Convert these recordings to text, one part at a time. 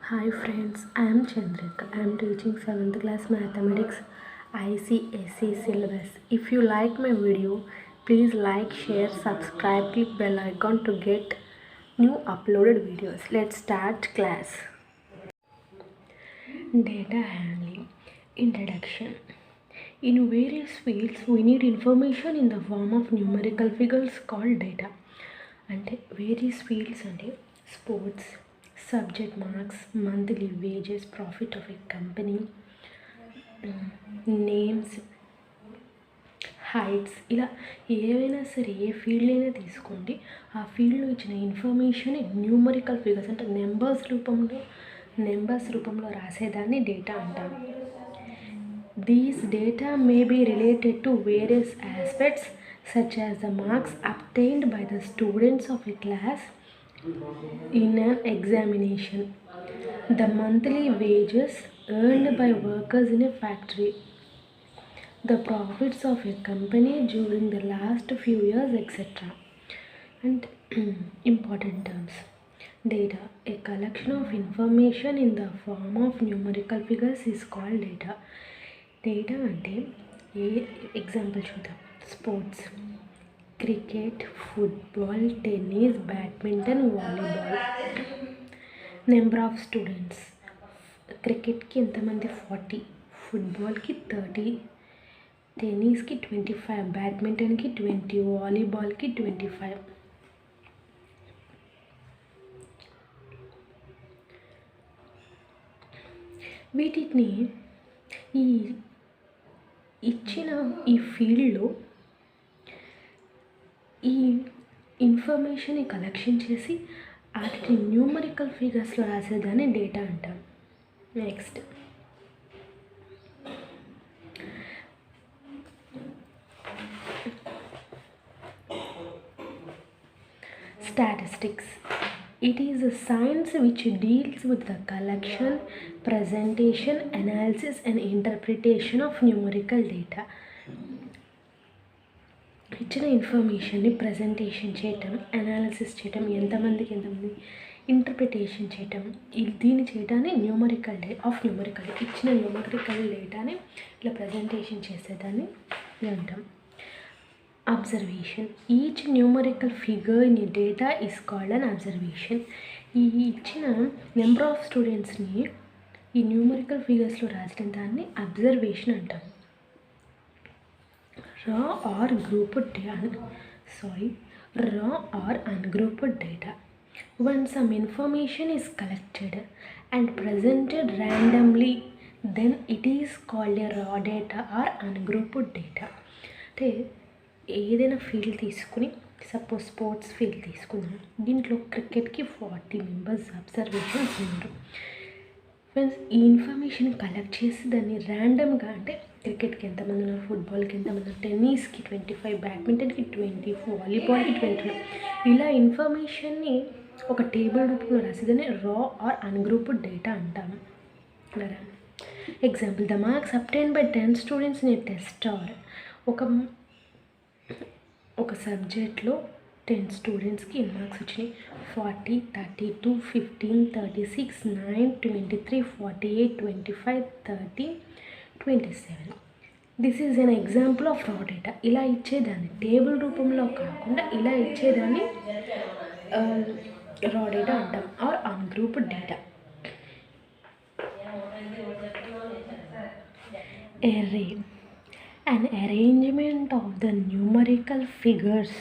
Hi friends, I am Chandrika. I am teaching 7th class mathematics ICSE syllabus. If you like my video, please like, share, subscribe, click bell icon to get new uploaded videos. Let's start class. Data handling. Introduction. In various fields, we need information in the form of numerical figures called data. అంటే various fields అంటే sports, subject marks, monthly wages, profit of a company, names, heights, ఇలా ఏవైనా సరే ఏ field అయినా తీసుకోండి. ఆ ఫీల్డ్లో ఇచ్చిన ఇన్ఫర్మేషన్ న్యూమరికల్ ఫిగర్స్ అంటే నెంబర్స్ రూపంలో రాసేదాన్ని డేటా అంటారు. These data may be related to various aspects such as the marks obtained by the students of a class in an examination, the monthly wages earned by workers in a factory, the profits of a company during the last few years, etc. And important terms. Data. A collection of information in the form of numerical figures is called data. Data అంటే example చూద్దాం. Sports, cricket, football, tennis, badminton, volleyball. Number of students, క్రికెట్కి ఎంతమంది 40, ఫుట్బాల్కి 30, టెన్నిస్కి 25, బ్యాడ్మింటన్కి 20, వాలీబాల్కి 25. వీటిని ఇచ్చిన ఈ ఫీల్డ్లో ఈ information collection చేసి వాటిని న్యూమరికల్ ఫిగర్స్లో రాసేదాన్ని డేటా అంటాం. Next statistics. It is a science which deals with the collection, presentation, analysis and interpretation of numerical data. ఇచ్చిన ఇన్ఫర్మేషన్ని ప్రజెంటేషన్ చేయటం, అనాలిసిస్ చేయటం, ఎంతమంది ఇంటర్ప్రిటేషన్ చేయటం, దీన్ని చేయటాన్ని న్యూమరికల్ ఇచ్చిన న్యూమరికల్ డేటాని ఇట్లా ప్రజెంటేషన్ చేసేదాన్ని అంటాం. Observation. Each numerical figure in data is called an observation. ఈ ఇచ్చిన నెంబర్ ఆఫ్ స్టూడెంట్స్ని ఈ న్యూమరికల్ ఫిగర్స్లో రాసిన దాన్ని అబ్జర్వేషన్ అంటాం. Raw or ungrouped data. When some information is collected and presented randomly, then it is called a raw data or ungrouped data. అంటే ఏదైనా field తీసుకుని, సపోజ్ స్పోర్ట్స్ ఫీల్డ్ తీసుకుందాం. దీంట్లో క్రికెట్కి 40 మెంబర్స్ అబ్జర్వేషన్స్ ఉన్నారు. ఫ్రెండ్స్, ఈ ఇన్ఫర్మేషన్ కలెక్ట్ చేసి దాన్ని ర్యాండమ్గా అంటే క్రికెట్కి ఎంతమంది ఉన్నారు, ఫుట్బాల్కి ఎంతమంది ఉన్నారు, టెన్నిస్కి 25, బ్యాడ్మింటన్కి 20, వాలీబాల్కి 20, ఇలా ఇన్ఫర్మేషన్ని ఒక టేబుల్ రూపంలో రాసేదాన్ని రా ఆర్ అన్గ్రూప్డ్ డేటా అంటాము. Example, the marks obtained by 10 students in a test or ఒక సబ్జెక్ట్లో 10 స్టూడెంట్స్కి ఎన్ని మార్క్స్ వచ్చినాయి, 40, 32, 15, 36, 9, 23, 48, 25, 30, 27. This is an example of రా డేటా. ఇలా ఇచ్చేదాన్ని టేబుల్ రూపంలో కాకుండా ఇలా ఇచ్చేదాన్ని రా డేటా అంటాం or ungrouped data. Array. An arrangement of the numerical figures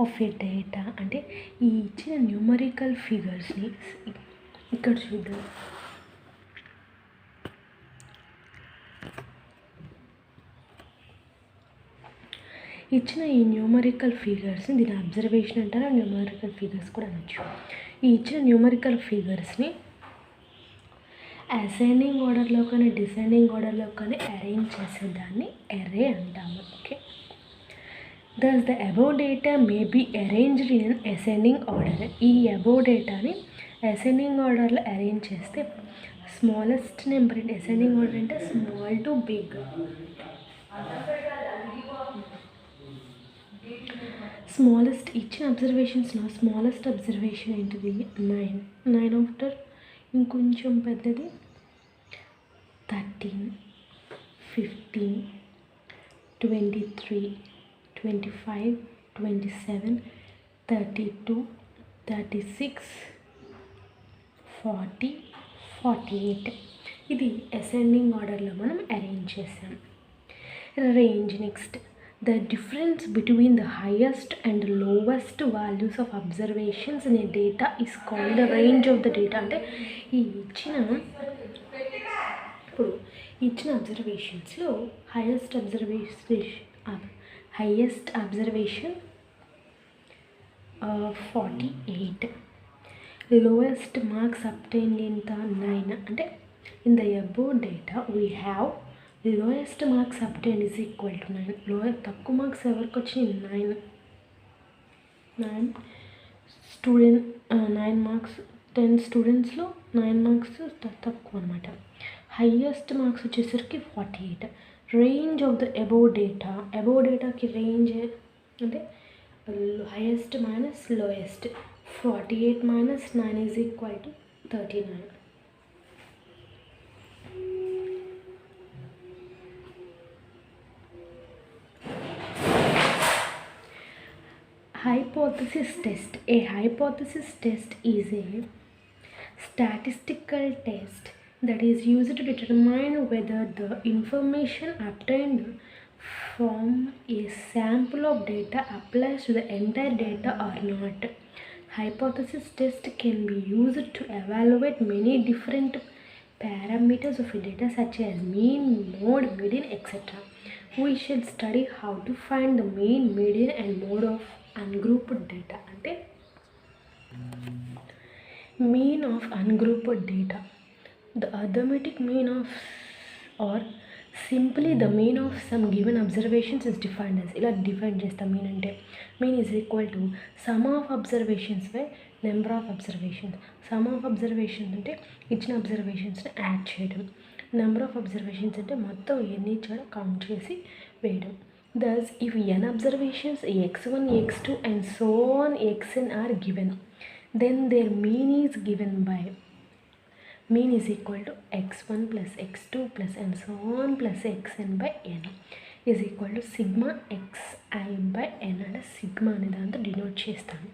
of a data. అంటే ఈ ఇచ్చిన న్యూమరికల్ ఫిగర్స్ని ఇక్కడ చూద్దాం. ఇచ్చిన ఈ న్యూమరికల్ ఫిగర్స్ని దీని అబ్జర్వేషన్ అంటారు, న్యూమరికల్ ఫిగర్స్ కూడా అనొచ్చు. ఈ ఇచ్చిన న్యూమరికల్ ఫిగర్స్ని అసెండింగ్ ఆర్డర్లో కానీ డిసెండింగ్ ఆర్డర్లో కానీ అరేంజ్ చేసేదాన్ని ఎరే అంటాము. Okay, thus the above data may be arranged in ascending order. ఈ అబోవ్ డేటాని అసెండింగ్ ఆర్డర్లో అరేంజ్ చేస్తే స్మాలెస్ట్ నెంబర్ అంటే అసెండింగ్ ఆర్డర్ అంటే స్మాల్ టు బిగ్. స్మాలెస్ట్ ఇచ్చిన అబ్జర్వేషన్స్లో స్మాలెస్ట్ అబ్జర్వేషన్ ఏంటిది 9. 9 ఆఫ్టర్ ఇంకొంచెం పెద్దది 13, 15, 23, 25, 27, 32, 36, 40, 48. ఇది అసెండింగ్ ఆర్డర్లో మనం అరేంజ్ చేసాం. Range next, the difference between the highest and lowest values of observations in a data is called the range of the data. అంటే ఇప్పుడు ఇచ్చిన అబ్జర్వేషన్స్లో highest observation 48, lowest marks obtained ఎంత 9. అంటే in the above data we have lowest marks obtained is equal to 9. తక్కువ marks ఎవరికి వచ్చినాయి 9 student 9 marks 10 స్టూడెంట్స్లో 9 marks తక్కువ అనమాట. హైయెస్ట్ మార్క్స్ వచ్చేసరికి 48. రేంజ్ ఆఫ్ ద అబోవ్ డేటాకి రేంజ్ అంటే highest minus lowest. 48 minus 9 is equal to 39. Hypothesis test. A hypothesis test is a statistical test that is used to determine whether the information obtained from a sample of data applies to the entire data or not. Hypothesis test can be used to evaluate many different parameters of a data such as mean, mode, median, etc. We shall study how to find the mean, median and mode of ungrouped data. అంటే mean of ungrouped data, the arithmetic mean of or simply the mean of some given observations is defined as. ఇలా define చేస్తాం. Mean అంటే mean is equal to some of observations by number of observations. Some of observations అంటే ఇచ్చిన అబ్జర్వేషన్స్ని add చేయడం. Number of observations అంటే మొత్తం ఎన్ని ఇచ్చాడో కౌంట్ చేసి వేయడం. Thus, if n observations x1, x2 and so on xn are given, then their mean is given by mean is equal to x1 plus x2 plus and so on plus xn by n is equal to sigma xi by n. అంటే sigma అనే దాంతో denote చేస్తాను.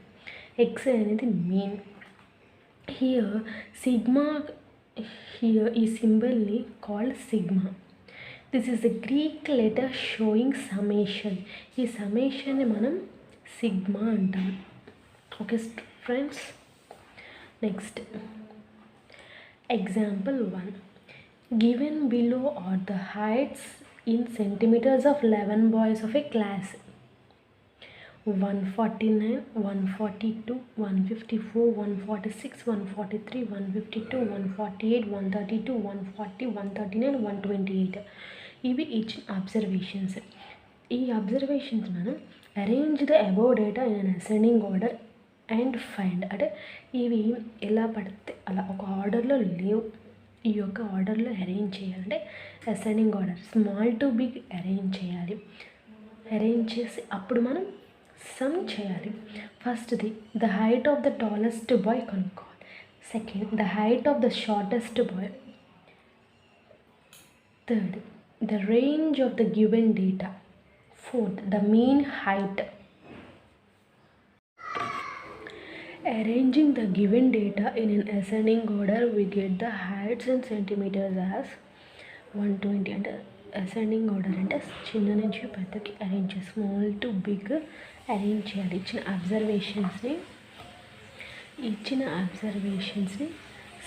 x అనేది mean. Here ఈ సింబల్ని called sigma. This is the Greek letter showing summation. ఈ సమ్మేషన్ని మనం సిగ్మా అంటాం. Okay friends, next example 1. Given below are the heights in centimeters of 11 boys of a class 149, 142, 154, 146, 143, 152, 148, 132, 140, 139, 128. ఇవి ఇచ్చిన అబ్జర్వేషన్స్. ఈ అబ్జర్వేషన్స్ మనం arrange the above data in an ascending order and find. అంటే ఇవి ఎలా పడితే అలా ఒక ఆర్డర్లో లేవు, ఈ యొక్క ఆర్డర్లో అరేంజ్ చేయాలంటే ascending order small to big arrange చేయాలి. అరేంజ్ చేసి అప్పుడు మనం సమ్ చేయాలి. ఫస్ట్ది the height of the tallest boy కనుక్కోవాలి. Second the height of the shortest boy. Third the range of the given data. Fourth the mean height. Arranging the given data in an ascending order, we get the heights in centimeters as 120. అంటే ascending order అంటే చిన్న నుంచి పెద్దకి arrange చేయాలి, small to big arrange చేయాలి. ఇచ్చిన అబ్జర్వేషన్స్ని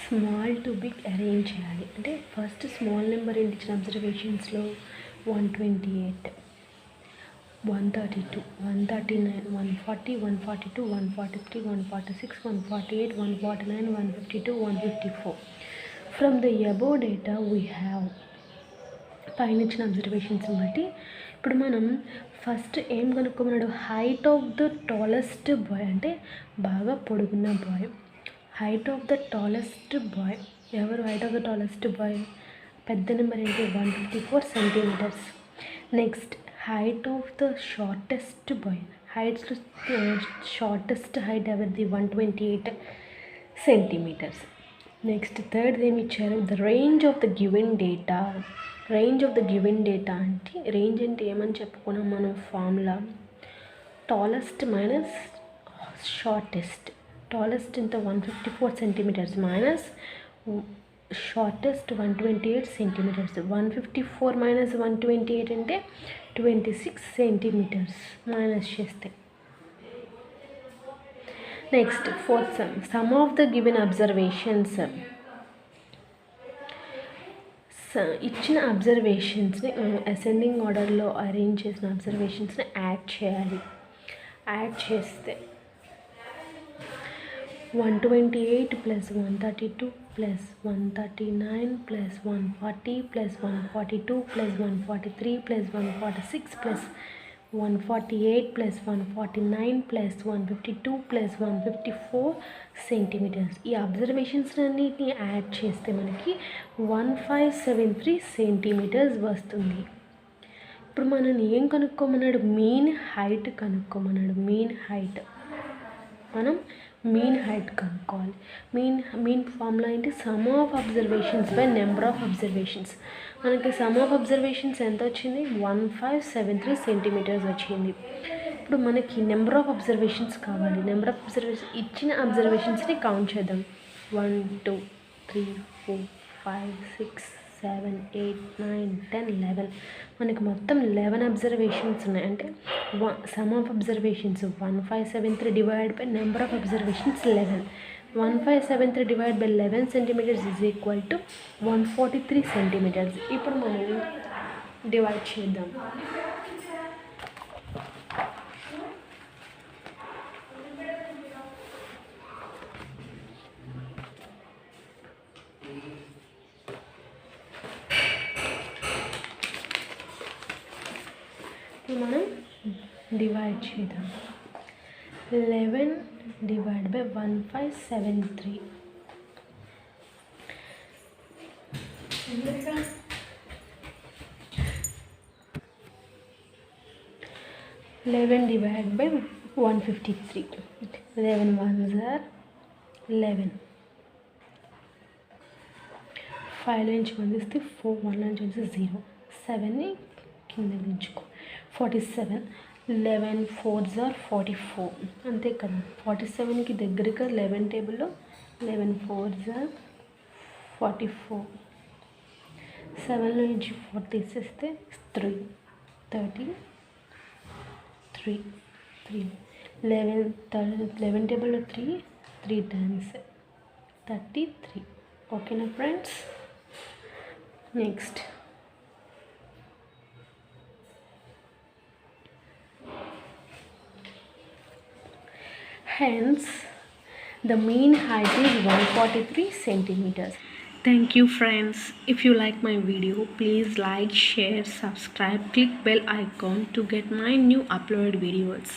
small to big arrange చేయాలి. అంటే first small number ఏంటి ఇచ్చిన అబ్జర్వేషన్స్లో 128, 132, 139, 140, 142, 143, 146, 148, 149, 152, 154. From the above data we have పైన ఇచ్చిన అబ్జర్వేషన్స్ని బట్టి ఇప్పుడు మనం ఫస్ట్ ఏం కనుక్కోమన్నాడు, height of the tallest boy అంటే బాగా పొడుగున్న boy. Height of the tallest boy ఎవరు? Height of the tallest boy పెద్ద నెంబర్ ఏంటి 154 centimetres. Next height of the shortest boy. Shortest height ఎవరిది 128 సెంటీమీటర్స్. నెక్స్ట్ థర్డ్ ఏమి ఇచ్చారు, the range of the given data. Range of the given data అంటే range అంటే ఏమని చెప్పుకున్నాం మనం formula, tallest minus shortest. Tallest ఎంత 154 centimetres minus shortest 128 centimetres. 154 minus 128 అంటే 26 సెంటీమీటర్స్ మైనస్ చేస్తే. Next fourth sum of the given observations. ఇచ్చిన అబ్జర్వేషన్స్ని అసెండింగ్ ఆర్డర్లో అరేంజ్ చేసిన అబ్జర్వేషన్స్ని యాడ్ చేయాలి. యాడ్ చేస్తే 128 plus 132 plus 139 plus 140 plus 142 plus 143 plus 146 plus 148 plus 149 plus 152 plus 154 centimetres. ఈ అబ్జర్వేషన్స్ అన్నిటిని యాడ్ చేస్తే మనకి 1573 సెంటీమీటర్స్ వస్తుంది. ఇప్పుడు మనల్ని ఏం కనుక్కోమన్నాడు, మీన్ హైట్ కనుక్కోమన్నాడు. మనం మీన్ హైట్ కనుక్కోవాలి. మీన్ ఫార్ములా ఏంటి, sum of observations by number of observations. మనకి సమ్ ఆఫ్ అబ్జర్వేషన్స్ ఎంత వచ్చింది, 1573 సెంటీమీటర్స్ వచ్చింది. ఇప్పుడు మనకి నెంబర్ ఆఫ్ అబ్జర్వేషన్స్ కావాలి. నెంబర్ ఆఫ్ అబ్జర్వేషన్స్ ఇచ్చిన అబ్జర్వేషన్స్ని కౌంట్ చేద్దాం. 1 2 3 4 5 6 7 8 9 10 11. మనకి మొత్తం 11 అబ్జర్వేషన్స్ ఉన్నాయి. అంటే sum of observations 1573 divide by number of observations 11. 1573 divide by 11 centimetres is equal to 143 centimetres. ఇప్పుడు మనం డివైడ్ చేద్దాం. మనం డివైడ్ చేద్దాం. 11 divide by 1573. 11 divide by 153. 11 1s are 11. 5 నుంచి 1 తీస్తే 4, 1 నుంచి 0. 7ని కింద దించుకో. 47. 11 4s are 44. అంతే కదా. 47కి దగ్గరగా 11 టేబుల్లో 11 4s are 44. 7 నుంచి 4 తీసేస్తే 3 33. 11 టేబుల్లో 3 times 33. ఓకేనా friends. Next hence the mean height is 143 centimeters. Thank you friends. If you like my video, please like, share, subscribe, click bell icon to get my new uploaded videos.